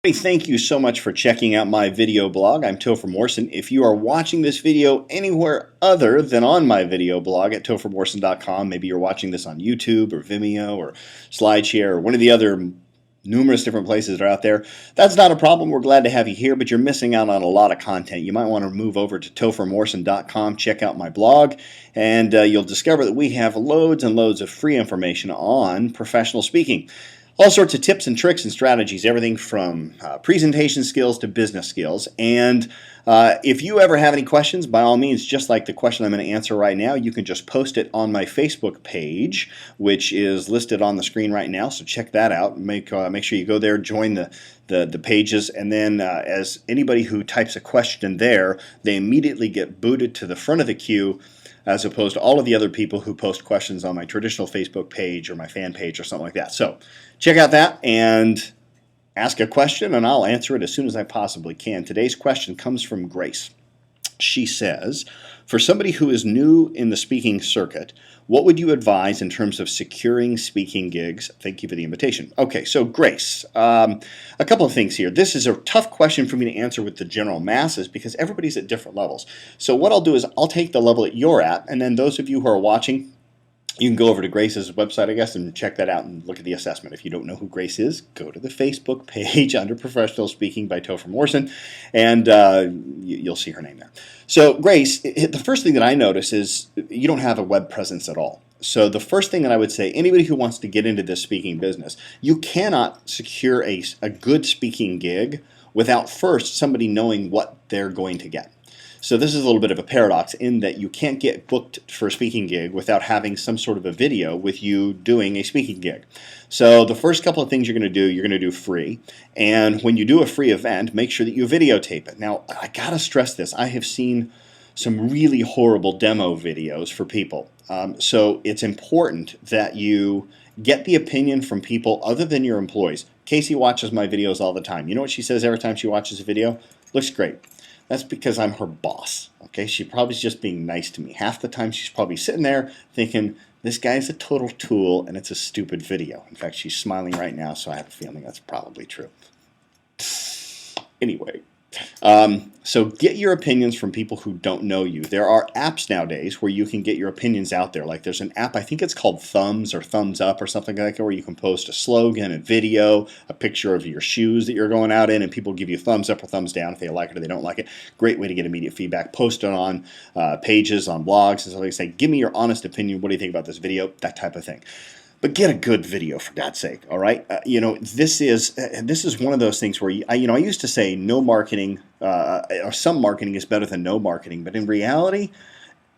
Hey, thank you so much for checking out my video blog. I'm Topher Morrison. If you are watching this video anywhere other than on my video blog at tophermorrison.com, maybe you're watching this on YouTube or Vimeo or SlideShare or one of the other numerous different places that are out there, that's not a problem. We're glad to have you here, but you're missing out on a lot of content. You might want to move over to tophermorrison.com, check out my blog, and you'll discover that we have loads and loads of free information on professional speaking. All sorts of tips and tricks and strategies, everything from presentation skills to business skills. And if you ever have any questions, by all means, just like the question I'm going to answer right now, you can just post it on my Facebook page, which is listed on the screen right now. So check that out. Make sure you go there, join the pages, and then as anybody who types a question there, they immediately get booted to the front of the queue, as opposed to all of the other people who post questions on my traditional Facebook page or my fan page or something like that. So check out that and ask a question, and I'll answer it as soon as I possibly can. Today's question comes from Grace. She says, for somebody who is new in the speaking circuit, what would you advise in terms of securing speaking gigs? Thank you for the invitation. Okay, so Grace, a couple of things here. This is a tough question for me to answer with the general masses because everybody's at different levels. So what I'll do is I'll take the level that you're at, and then those of you who are watching, you can go over to Grace's website, I guess, and check that out and look at the assessment. If you don't know who Grace is, go to the Facebook page under Professional Speaking by Topher Morrison, and you'll see her name there. So Grace, the first thing that I notice is you don't have a web presence at all. So the first thing that I would say, anybody who wants to get into this speaking business, you cannot secure a good speaking gig without first somebody knowing what they're going to get. So this is a little bit of a paradox in that you can't get booked for a speaking gig without having some sort of a video with you doing a speaking gig. So the first couple of things you're going to do free. And when you do a free event, make sure that you videotape it. Now, I got to stress this. I have seen some really horrible demo videos for people. So it's important that you get the opinion from people other than your employees. Casey watches my videos all the time. You know what she says every time she watches a video? Looks great. That's because I'm her boss, okay? She probably is just being nice to me. Half the time she's probably sitting there thinking, this guy's a total tool and it's a stupid video. In fact, she's smiling right now, so I have a feeling that's probably true. Anyway, so get your opinions from people who don't know you. There are apps nowadays where you can get your opinions out there. Like there's an app, I think it's called Thumbs or Thumbs Up or something like that, where you can post a slogan, a video, a picture of your shoes that you're going out in, and people give you thumbs up or thumbs down if they like it or they don't like it. Great way to get immediate feedback. Post it on pages, on blogs, and something. Say, give me your honest opinion. What do you think about this video? That type of thing. But get a good video, for God's sake, all right? This is one of those things where I used to say no marketing or some marketing is better than no marketing, but in reality,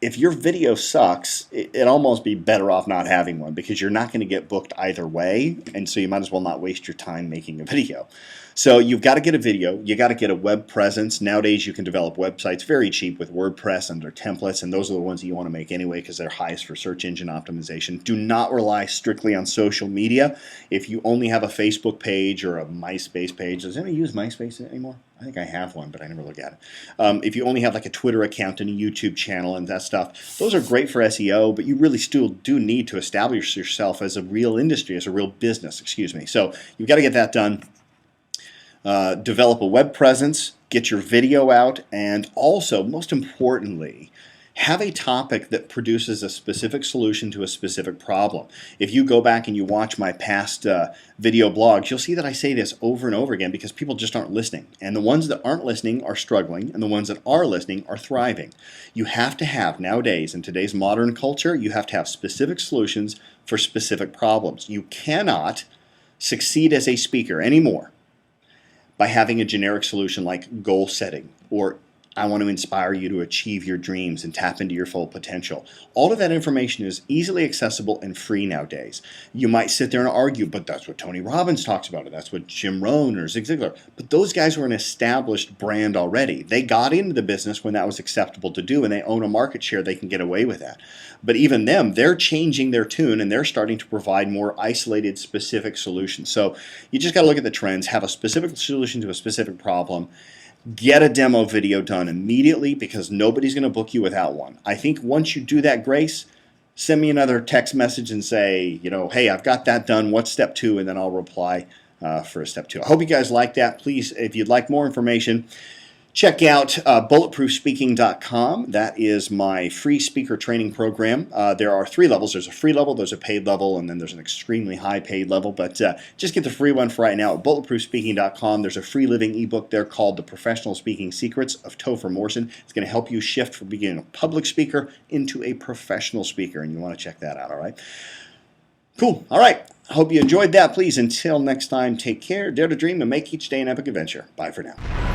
if your video sucks, it'd almost be better off not having one because you're not going to get booked either way, and so you might as well not waste your time making a video. So you've got to get a video. You got to get a web presence. Nowadays, you can develop websites very cheap with WordPress and their templates, and those are the ones that you want to make anyway because they're highest for search engine optimization. Do not rely strictly on social media. If you only have a Facebook page or a MySpace page, does anybody use MySpace anymore? I think I have one, but I never look at it. If you only have like a Twitter account and a YouTube channel and that stuff, those are great for SEO, but you really still do need to establish yourself as a real industry, as a real business, excuse me. So you've got to get that done. Develop a web presence, get your video out, and also, most importantly, have a topic that produces a specific solution to a specific problem. If you go back and you watch my past video blogs, you'll see that I say this over and over again because people just aren't listening. And the ones that aren't listening are struggling, and the ones that are listening are thriving. You have to have, nowadays, in today's modern culture, you have to have specific solutions for specific problems. You cannot succeed as a speaker anymore by having a generic solution like goal setting or I want to inspire you to achieve your dreams and tap into your full potential. All of that information is easily accessible and free nowadays. You might sit there and argue, but that's what Tony Robbins talks about, or that's what Jim Rohn or Zig Ziglar. But those guys were an established brand already. They got into the business when that was acceptable to do, and they own a market share. They can get away with that. But even them, they're changing their tune, and they're starting to provide more isolated, specific solutions. So you just got to look at the trends, have a specific solution to a specific problem. Get a demo video done immediately because nobody's going to book you without one. I think once you do that, Grace, send me another text message and say, hey, I've got that done. What's step 2? And then I'll reply, for a step 2. I hope you guys like that. Please, if you'd like more information, check out bulletproofspeaking.com. That is my free speaker training program. There are 3 levels. There's a free level, there's a paid level, and then there's an extremely high paid level. But just get the free one for right now at bulletproofspeaking.com. There's a free living ebook there called The Professional Speaking Secrets of Topher Morrison. It's going to help you shift from being a public speaker into a professional speaker, and you want to check that out, all right? Cool. All right. I hope you enjoyed that. Please, until next time, take care, dare to dream, and make each day an epic adventure. Bye for now.